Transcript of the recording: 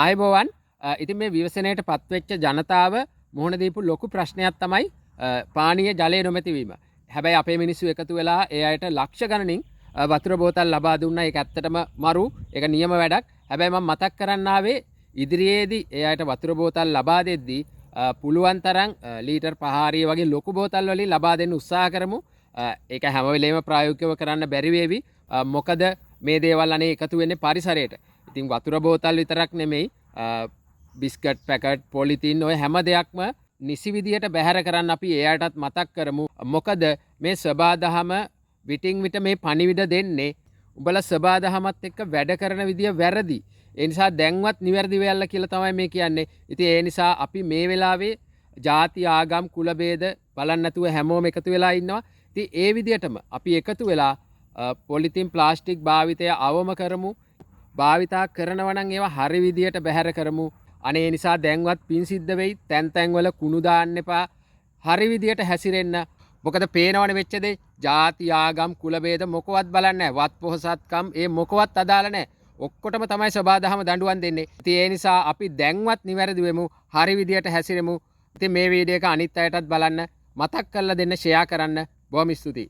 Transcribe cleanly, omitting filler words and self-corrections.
ආයුබෝවන්. ඉතින් මේ විවසනයට පත්වෙච්ච ජනතාව මුහුණ දීපු ලොකු ප්‍රශ්නයක් තමයි පානීය ජලය නොමැති වීම. හැබැයි අපේ මිනිස්සු එකතු වෙලා ඒ අයට ලක්ෂ ගණනින් වතුර බෝතල් ලබා දුන්නා. ඒක ඇත්තටම මරු. ඒක නියම වැඩක්. හැබැයි මම මතක් කරන්න ආවේ ඉදිරියේදී ඒ අයට වතුර බෝතල් ලබා දෙද්දී පුළුවන් තරම් ලීටර් 500 වගේ ලොකු බෝතල් වලින් ලබා දෙන්න උත්සාහ කරමු. ඒක හැම වෙලේම ප්‍රායෝගිකව කරන්න බැරි වේවි. මොකද මේ දේවල් අනේ එකතු වෙන්නේ පරිසරයට. ඉතින් වතුර බෝතල් විතරක් නෙමෙයි බිස්කට් පැකට් පොලිතින් ඔය හැම දෙයක්ම නිසි විදියට බැහැර කරන්න අපි එයාටත් මතක් කරමු. මොකද මේ සබාදහම විටින් විට මේ පණිවිඩ දෙන්නේ උඹලා සබාදහමත් එක්ක වැඩ කරන විදිය වැරදි. ඒ නිසා දැන්වත් නිවැරදි වෙයල්ලා කියලා තමයි මේ කියන්නේ. ඉතින් ඒ නිසා අපි මේ වෙලාවේ ಜಾති ආගම් කුල ભેද බලන්න නැතුව හැමෝම එකතු වෙලා ඉන්නවා. ඉතින් ඒ විදියටම අපි එකතු වෙලා පොලිතින් ප්ලාස්ටික් භාවිතය අවම කරමු. භාවිතා කරනවා නම් ඒවා හරි විදියට බැහැර කරමු. අනේ ඒ නිසා දැන්වත් පින් සිද්ධ වෙයි. තැන් තැන් වල කුණු දාන්න එපා. හරි විදියට හැසිරෙන්න. මොකද පේනවනේ වෙච්ච දේ. ಜಾති ආගම් කුල ભેද මොකවත් බලන්නේ නැහැ. වත් පොහසත්කම් ඒ මොකවත් අදාළ නැහැ. ඔක්කොටම තමයි සබාදහම දඬුවම් දෙන්නේ. ඉතින් ඒ නිසා අපි දැන්වත් නිවැරදි වෙමු. හරි විදියට හැසිරෙමු. ඉතින් මේ වීඩියෝ එක අනිත් අයටත් බලන්න මතක් කරලා දෙන්න ෂෙයා කරන්න. බොහොම ස්තුතියි.